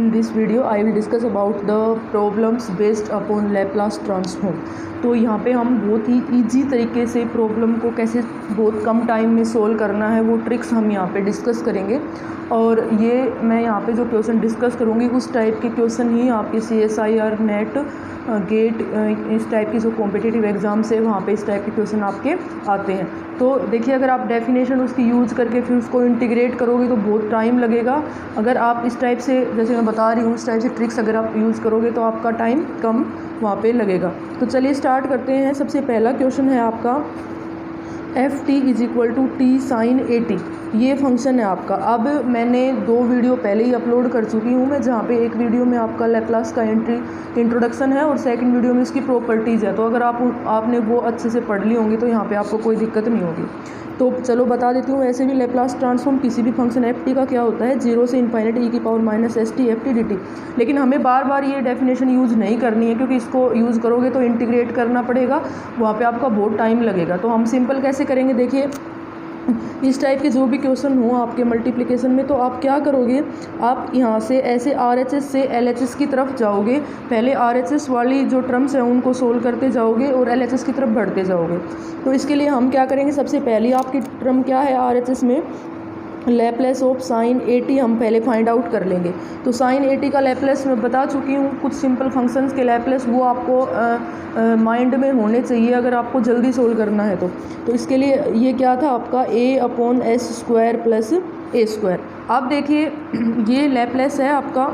in this video I will discuss about the problems based upon Laplace transform। तो यहाँ पे हम बहुत ही इजी तरीके से प्रॉब्लम को कैसे बहुत कम टाइम में सोल्व करना है वो ट्रिक्स हम यहाँ पे डिस्कस करेंगे। और ये मैं यहाँ पे जो क्वेश्चन डिस्कस करूँगी उस टाइप के क्वेश्चन ही आपके CSIR नेट गेट इस टाइप की जो कॉम्पिटिटिव एग्ज़ाम्स है वहाँ पे इस टाइप के क्वेश्चन आपके आते हैं। तो देखिए, अगर आप डेफिनेशन उसकी यूज़ करके फिर उसको इंटीग्रेट करोगे तो बहुत टाइम लगेगा। अगर आप इस टाइप से, जैसे मैं बता रही हूँ, इस टाइप से ट्रिक्स अगर आप यूज़ करोगे तो आपका टाइम कम वहाँ पे लगेगा। तो चलिए स्टार्ट करते हैं। सबसे पहला क्वेश्चन है आपका ft = t sin at। ये फंक्शन है आपका। अब मैंने 2 वीडियो पहले ही अपलोड कर चुकी हूँ मैं, जहाँ पे एक वीडियो में आपका लैप्लास का इंट्रोडक्शन है और सेकंड वीडियो में इसकी प्रॉपर्टीज़ है। तो अगर आपने वो अच्छे से पढ़ ली होंगी तो यहाँ पे आपको कोई दिक्कत नहीं होगी। तो चलो बता देती हूँ। वैसे भी लैप्लास ट्रांसफॉर्म किसी भी फंक्शन ft का क्या होता है, 0 से इन्फाइनेट e⁻st ft dt। लेकिन हमें बार बार ये डेफिनेशन यूज़ नहीं करनी है, क्योंकि इसको यूज़ करोगे तो इंटीग्रेट करना पड़ेगा, वहाँ पे आपका बहुत टाइम लगेगा। तो हम सिंपल कैसे करेंगे, देखिए इस टाइप के जो भी क्वेश्चन हो आपके मल्टीप्लिकेशन में, तो आप क्या करोगे, आप यहाँ से ऐसे RHS से LHS की तरफ जाओगे। पहले RHS वाली जो टर्म्स हैं उनको सोल्व करते जाओगे और LHS की तरफ बढ़ते जाओगे। तो इसके लिए हम क्या करेंगे, सबसे पहले आपकी टर्म क्या है RHS में, लैप्लेस ऑफ साइन at हम पहले फाइंड आउट कर लेंगे। तो साइन at का लैप्लेस मैं बता चुकी हूँ, कुछ सिंपल फंक्शंस के लैप्लेस वो आपको माइंड में होने चाहिए अगर आपको जल्दी सोल्व करना है तो इसके लिए ये क्या था आपका a/s² + a²। अब देखिए ये लैप्लेस है आपका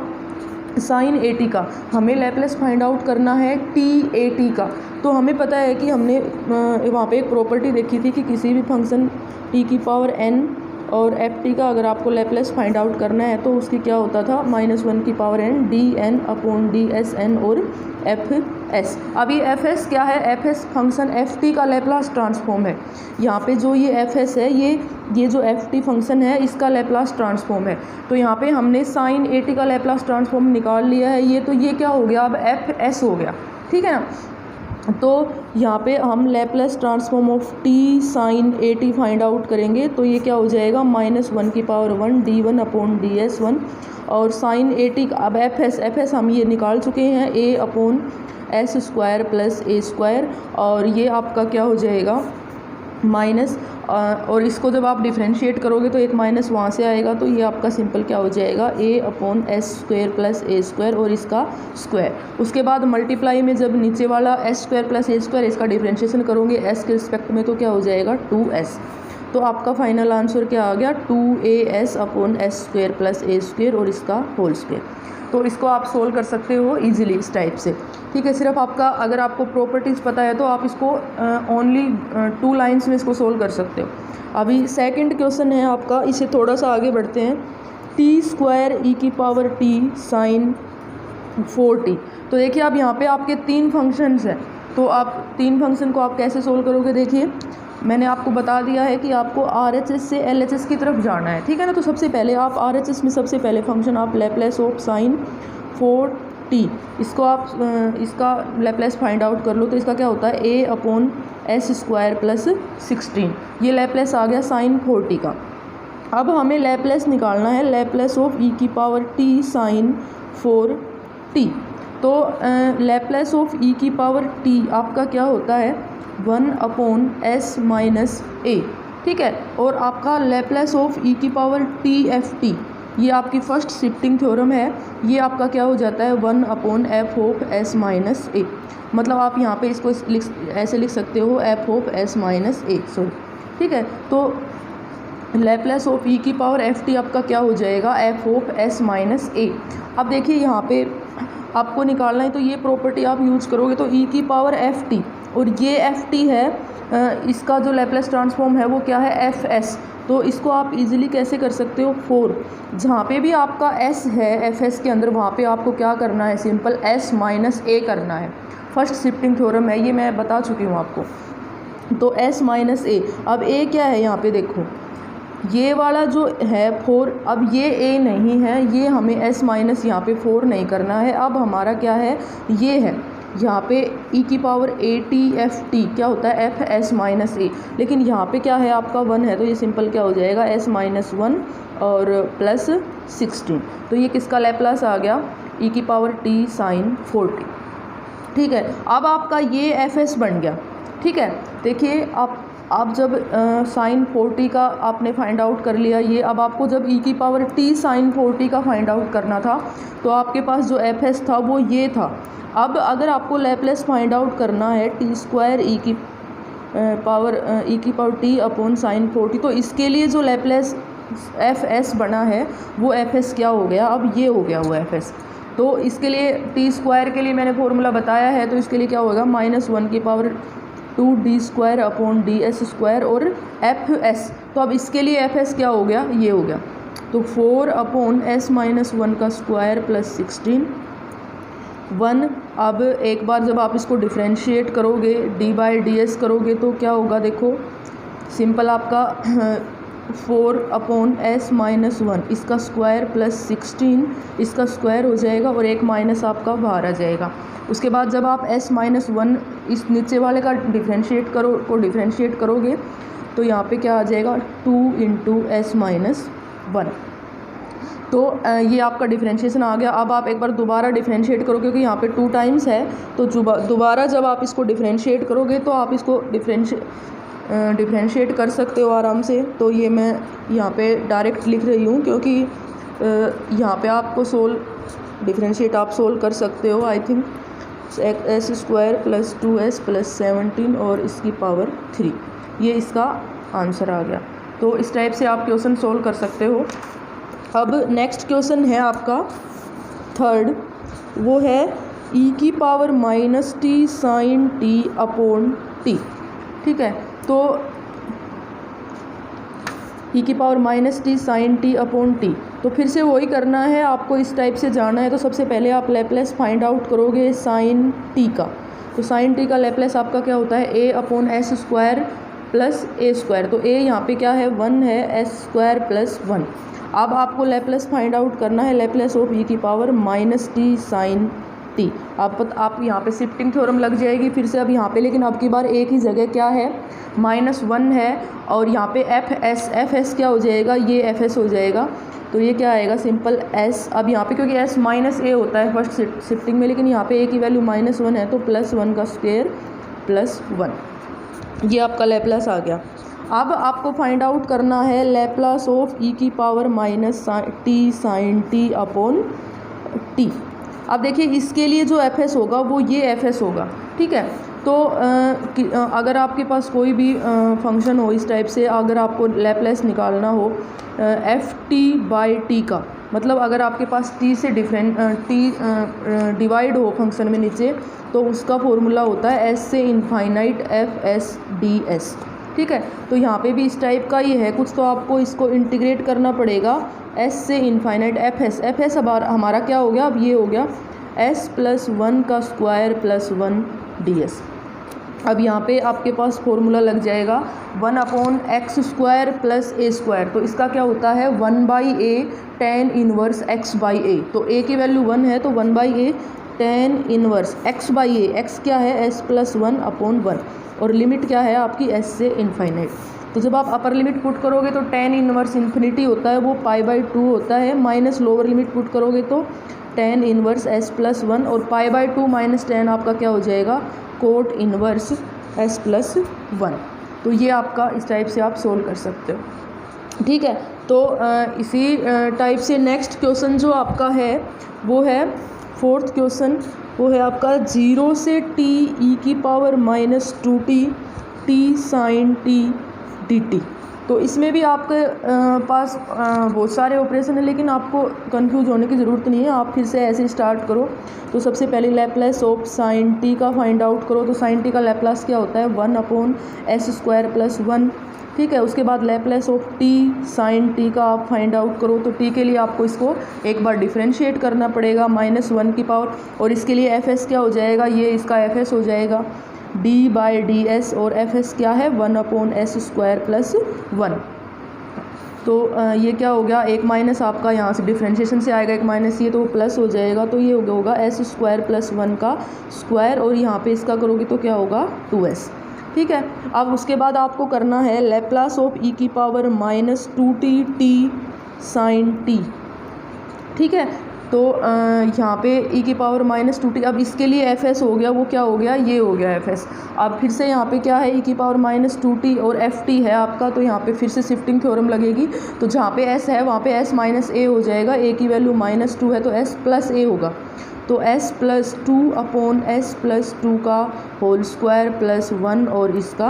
साइन at का, हमें लैप्लेस फाइंड आउट करना है t का। तो हमें पता है कि हमने वहाँ पे एक प्रॉपर्टी देखी थी कि किसी भी फंक्शन t⁻n और ft का अगर आपको लैप्लेस फाइंड आउट करना है तो उसकी क्या होता था, -1n dn/dsn और fs। अब ये fs क्या है, fs फंक्शन ft का लैप्लास ट्रांसफॉर्म है। यहाँ पे जो ये fs है ये जो ft फंक्शन है इसका लैप्लास ट्रांसफॉर्म है। तो यहाँ पे हमने साइन at का लैप्लास ट्रांसफॉर्म निकाल लिया है। ये क्या हो गया, अब fs हो गया, ठीक है ना। तो यहाँ पे हम Laplace transform of t sin at find out करेंगे। तो ये क्या हो जाएगा, -1 d1/ds1 और साइन at का अब fs हम ये निकाल चुके हैं a/s² + a² और ये आपका क्या हो जाएगा माइनस, और इसको जब आप डिफ्रेंशिएट करोगे तो एक माइनस वहाँ से आएगा। तो ये आपका सिंपल क्या हो जाएगा a/s² + a² और इसका स्क्वायर। उसके बाद मल्टीप्लाई में जब नीचे वाला s² + a² इसका डिफ्रेंशिएशन करोगे s के रिस्पेक्ट में तो क्या हो जाएगा 2s। तो आपका फाइनल आंसर क्या आ गया, 2as/s² + a² और इसका होल स्क्वायर। तो इसको आप सोल्व कर सकते हो इजीली इस टाइप से, ठीक है। सिर्फ आपका अगर आपको प्रॉपर्टीज़ पता है तो आप इसको ओनली 2 लाइंस में इसको सोल्व कर सकते हो। अभी सेकंड क्वेश्चन है आपका, इसे थोड़ा सा आगे बढ़ते हैं, t² e⁻t sin 4t। तो देखिए अब यहाँ पे आपके 3 फंक्शंस हैं, तो आप 3 फंक्शन को आप कैसे सोल्व करोगे। देखिए मैंने आपको बता दिया है कि आपको RHS से LHS की तरफ जाना है, ठीक है ना। तो सबसे पहले आप RHS में सबसे पहले फंक्शन आप लैप्लेस ऑफ साइन 4t इसको आप इसका लैप्लेस फाइंड आउट कर लो। तो इसका क्या होता है a/s² + 16। ये लैप्लेस आ गया साइन 4t का। अब हमें लैप्लेस निकालना है Laplace of e⁻t sin 4t। तो लैप्लेस ऑफ e⁻t आपका क्या होता है 1/s - a, ठीक है। और आपका लैप्लेस ऑफ e⁻t ये आपकी फर्स्ट शिफ्टिंग थ्योरम है, ये आपका क्या हो जाता है 1/f(s - a। मतलब आप यहाँ पे इसको ऐसे लिख सकते हो f(s - a), सॉरी, ठीक है। तो लैप्लेस ऑफ e⁻ft आपका क्या हो जाएगा f(s - a)। अब देखिए यहाँ पे आपको निकालना है तो ये प्रॉपर्टी आप यूज़ करोगे तो e⁻ft और ये ft है, इसका जो लैप्लेस ट्रांसफॉर्म है वो क्या है fs। तो इसको आप इजीली कैसे कर सकते हो 4, जहाँ पे भी आपका s है fs के अंदर वहाँ पे आपको क्या करना है, सिंपल s - a करना है। फर्स्ट शिफ्टिंग थ्योरम है, ये मैं बता चुकी हूँ आपको। तो s - a, अब a क्या है यहाँ पे देखो, ये वाला जो है 4, अब ये a नहीं है, ये हमें s माइनस यहाँ पे 4 नहीं करना है। अब हमारा क्या है, ये है यहाँ पे e की power a t f t क्या होता है f s माइनस a, लेकिन यहाँ पे क्या है आपका 1 है तो ये सिंपल क्या हो जाएगा s माइनस 1 और प्लस 16। तो ये किसका लैप्लास आ गया e की पावर t साइन 40। ठीक है, अब आपका ये एफ एस बन गया। ठीक है, देखिए आप जब साइन 40 का आपने फाइंड आउट कर लिया ये, अब आपको जब e की पावर t साइन 40 का फाइंड आउट करना था तो आपके पास जो एफ एस था वो ये था। अब अगर आपको लैप्लेस फाइंड आउट करना है टी स्क्वायर ई की पावर t अपॉन साइन 40, तो इसके लिए जो लैप्लेस एफ एस बना है वो एफ एस क्या हो गया, अब ये हो गया वो एफ एस। तो इसके लिए टी स्क्वायर के लिए मैंने फॉर्मूला बताया है, तो इसके लिए क्या होगा -1 की power 2d square upon D S square और एफ एस। तो अब इसके लिए एफ एस क्या हो गया, ये हो गया। तो 4 अपॉन s माइनस 1 का स्क्वायर प्लस 16 1। अब एक बार जब आप इसको डिफ्रेंशिएट करोगे d बाई डी एस करोगे तो क्या होगा, देखो सिंपल आपका 4 अपॉन s माइनस 1 इसका स्क्वायर प्लस 16 इसका स्क्वायर हो जाएगा और एक माइनस आपका बाहर आ जाएगा। उसके बाद जब आप s माइनस 1 इस नीचे वाले का डिफ्रेंशिएट करोगे तो यहाँ पे क्या आ जाएगा 2 इंटू एस माइनस 1। तो ये आपका डिफ्रेंशिएशन आ गया। अब आप एक बार दोबारा डिफ्रेंशिएट करो क्योंकि यहाँ पे 2 टाइम्स है, तो दोबारा जब आप इसको डिफ्रेंशिएट करोगे तो आप इसको डिफ्रेंशिएट कर सकते हो आराम से। तो ये मैं यहाँ पे डायरेक्ट लिख रही हूँ क्योंकि यहाँ पे आपको डिफ्रेंशिएट आप सोल्व कर सकते हो। I think S square plus 2s plus 17 और इसकी पावर 3, ये इसका आंसर आ गया। तो इस टाइप से आप क्वेश्चन सोल्व कर सकते हो। अब नेक्स्ट क्वेश्चन है आपका थर्ड, वो है e की power minus T sine T upon T. ठीक है, तो e की power minus T sine T upon T, तो फिर से वही करना है आपको, इस टाइप से जाना है। तो सबसे पहले आप लैप्लेस फाइंड आउट करोगे साइन टी का। तो साइन टी का लैप्लेस आपका क्या होता है a upon S square plus A square. तो a यहाँ पे क्या है 1 है, एस स्क्वायर प्लस 1। अब आपको लैप्लेस फाइंड आउट करना है लैप्लेस ऑफ e की power minus T sine T. आप यहाँ पे शिफ्टिंग थ्योरम लग जाएगी फिर से अब यहाँ पे, लेकिन अब की बार एक ही जगह क्या है -1 है और यहाँ पे एफ एस क्या हो जाएगा, ये एफ एस हो जाएगा। तो ये क्या आएगा सिंपल s। अब यहाँ पे क्योंकि s माइनस ए होता है फर्स्ट शिफ्टिंग में, लेकिन यहाँ पे a की वैल्यू -1 है तो +1 का स्क्वायर प्लस 1, ये आपका लैप्लास आ गया। अब आपको फाइंड आउट करना है लैप्लास ऑफ e की power minus T sine T upon T. अब देखिए इसके लिए जो एफ एस होगा वो ये एफ एस होगा। ठीक है, तो अगर आपके पास कोई भी फंक्शन हो इस टाइप से, अगर आपको लैप्लेस निकालना हो एफ टी बाई टी का, मतलब अगर आपके पास टी से डिवाइड हो फंक्शन में नीचे, तो उसका फॉर्मूला होता है एस से infinite F S D S. ठीक है, तो यहाँ पे भी इस टाइप का ही है कुछ, तो आपको इसको इंटीग्रेट करना पड़ेगा s से इनफाइनाइट एफ एस अब हमारा क्या हो गया, अब ये हो गया s प्लस 1 का स्क्वायर प्लस 1 डी एस। अब यहाँ पे आपके पास फॉर्मूला लग जाएगा 1 upon X square plus A square. तो इसका क्या होता है 1 by A tan inverse X by A. तो a की वैल्यू 1 है तो 1 by A tan inverse X by A, X क्या है s प्लस 1 अपॉन 1 और लिमिट क्या है आपकी s से इनफाइनाइट। तो जब आप अपर लिमिट पुट करोगे तो टेन इनवर्स इन्फिनिटी होता है वो π/2 होता है, माइनस लोअर लिमिट पुट करोगे तो टेन इनवर्स s प्लस 1 और π/2 माइनस 10 आपका क्या हो जाएगा कोट इनवर्स s प्लस 1। तो ये आपका इस टाइप से आप सोल्व कर सकते हो। ठीक है, तो इसी टाइप से नेक्स्ट क्वेश्चन जो आपका है वो है फोर्थ क्वेश्चन, वो है आपका 0 से t e की पावर माइनस 2t t साइन t dt। तो इसमें भी आपके पास बहुत सारे ऑपरेशन है, लेकिन आपको कंफ्यूज होने की ज़रूरत नहीं है। आप फिर से ऐसे स्टार्ट करो। तो सबसे पहले लैप्लास ऑफ साइन टी का फाइंड आउट करो। तो साइन टी का लैप्लास क्या होता है 1 अपॉन एस स्क्वायर प्लस 1। ठीक है, उसके बाद Laplace of T sine T का आप फाइंड आउट करो। तो टी के लिए आपको इसको एक बार डिफ्रेंशिएट करना पड़ेगा -1 की पावर, और इसके लिए एफ एस क्या हो जाएगा, ये इसका एफ एस हो जाएगा d बाई डी एस, और एफ एस क्या है 1 अपॉन एस स्क्वायर प्लस 1। तो ये क्या हो गया, एक माइनस आपका यहाँ से डिफ्रेंशिएशन से आएगा, एक माइनस ये तो प्लस हो जाएगा, तो ये होगा एस स्क्वायर प्लस 1 का स्क्वायर, और यहाँ पे इसका करोगे तो क्या होगा 2s। ठीक है, अब उसके बाद आपको करना है लैप्लास ऑफ ई की power minus 2t T sine T. ठीक है, तो यहाँ पे e की पावर माइनस 2t, अब इसके लिए एफ एस हो गया, वो क्या हो गया, ये हो गया एफ एस। अब फिर से यहाँ पे क्या है, e की पावर माइनस 2t और एफ टी है आपका, तो यहाँ पे फिर से शिफ्टिंग थ्योरम लगेगी, तो जहाँ पे s है वहाँ पे s माइनस a हो जाएगा, a की वैल्यू माइनस 2 है तो s प्लस a होगा, तो s plus 2 upon s plus 2 का होल स्क्वायर प्लस 1 और इसका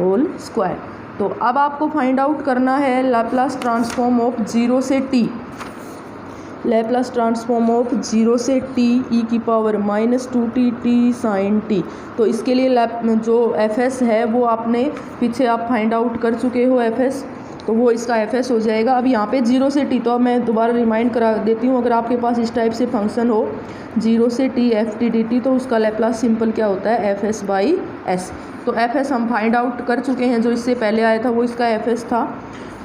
होल स्क्वायर। तो अब आपको फाइंड आउट करना है लैप्लास ट्रांसफॉर्म ऑफ 0 से t, लैप्लास ट्रांसफॉर्म ऑफ 0 से t e की power minus 2t T sine T. तो इसके लिए जो एफ एस है वो आपने पीछे आप फाइंड आउट कर चुके हो एफ एस, तो वो इसका एफ एस हो जाएगा। अब यहाँ पे 0 से t, तो अब मैं दोबारा रिमाइंड करा देती हूँ, अगर आपके पास इस टाइप से फंक्शन हो 0 से t F T D T, तो उसका लैप्लास सिंपल क्या होता है, एफ एस बाई एस। तो एफ एस हम फाइंड आउट कर चुके हैं, जो इससे पहले आया था वो इसका एफ एस था।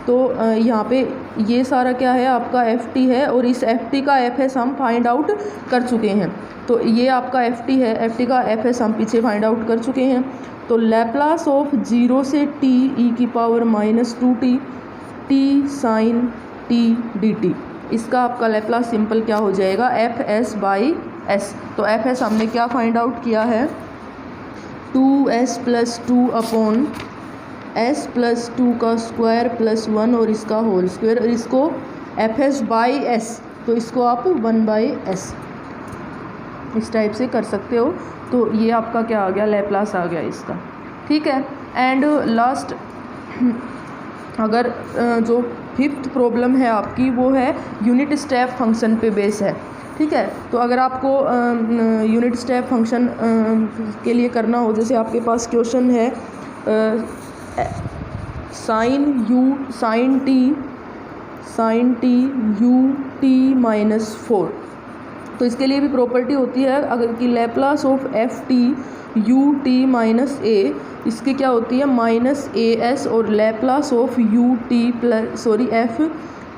तो यहाँ पे ये सारा क्या है आपका एफ टी है, और इस एफ टी का एफ एस हम फाइंड आउट कर चुके हैं। तो ये आपका एफ टी है, एफ टी का एफ एस हम पीछे फाइंड आउट कर चुके हैं। तो लैप्लास ऑफ 0 से t e की power minus 2t T sine T D T, इसका आपका लैप्लास सिंपल क्या हो जाएगा, एफ एस बाई एस। तो एफ एस हमने क्या फाइंड आउट किया है, 2s plus 2 upon s plus 2 का स्क्वायर प्लस 1 और इसका होल स्क्वायर, और इसको एफ एस बाई एस, तो इसको आप 1 बाई एस इस टाइप से कर सकते हो। तो ये आपका क्या आ गया, लैप्लास आ गया इसका। ठीक है, एंड लास्ट अगर जो फिफ्थ प्रॉब्लम है आपकी वो है यूनिट स्टेप फंक्शन पे बेस है। ठीक है, तो अगर आपको यूनिट स्टेप फंक्शन के लिए करना हो, जैसे आपके पास क्वेश्चन है sine T U T minus 4, तो इसके लिए भी प्रॉपर्टी होती है अगर कि Laplace of F T U T minus A, इसकी क्या होती है माइनस ए एस, और Laplace of U T plus F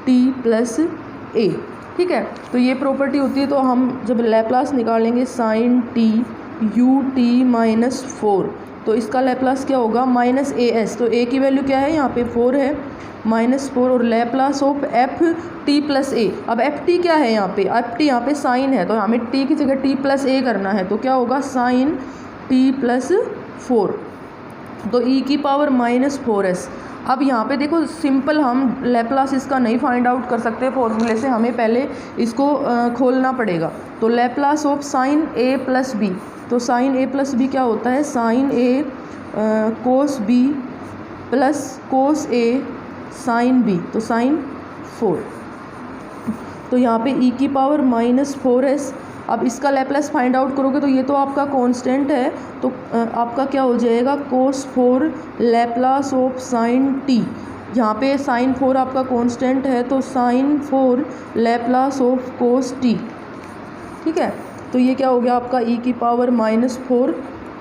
T plus A. ठीक है, तो ये प्रॉपर्टी होती है। तो हम जब लैप्लास निकालेंगे sine T U T minus 4, तो इसका लैप्लास क्या होगा, माइनस ए एस, तो ए की वैल्यू क्या है यहाँ पे 4 है, माइनस 4, और Laplace of F T plus A. अब एफ टी क्या है यहाँ पे, एफ टी यहाँ पे साइन है, तो हमें टी की जगह टी प्लस ए करना है, तो क्या होगा साइन टी प्लस 4, तो ई की पावर माइनस 4s। अब यहाँ पे देखो सिंपल हम लैप्लास इसका नहीं फाइंड आउट कर सकते फॉर्मूले से, हमें पहले इसको खोलना पड़ेगा। तो Laplace of sine A plus B, तो साइन ए प्लस बी क्या होता है, sine A cos B plus cos A sine B, तो साइन 4। तो यहाँ पे e की पावर माइनस 4s। अब इसका लैप्लास फाइंड आउट करोगे तो ये तो आपका कांस्टेंट है, तो आपका क्या हो जाएगा cos 4 Laplace of sine T, यहाँ पे साइन 4 आपका कांस्टेंट है, तो sine 4 Laplace of cos T. ठीक है, तो ये क्या हो गया आपका e की पावर माइनस 4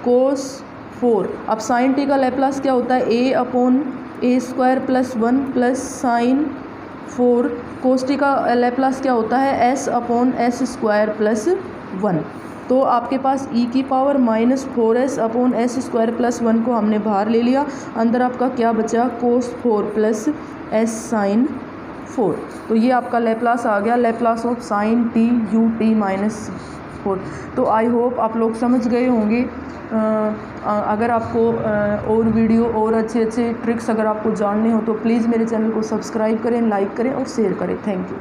कोस 4। अब साइन टी का लैप्लास क्या होता है, a upon A square plus 1 plus sign 4, cos t का लैप्लास क्या होता है, s upon S square plus 1। तो आपके पास e की power minus 4s upon S square plus 1 को हमने बाहर ले लिया, अंदर आपका क्या बचा, कोस 4 प्लस एस साइन 4। तो ये आपका लैप्लास आ गया, Laplace of sine T U T minus 4। तो आई होप आप लोग समझ गए होंगे। अगर आपको और वीडियो और अच्छे अच्छे ट्रिक्स अगर आपको जानने हो तो प्लीज़ मेरे चैनल को सब्सक्राइब करें, लाइक करें और शेयर करें। Thank you.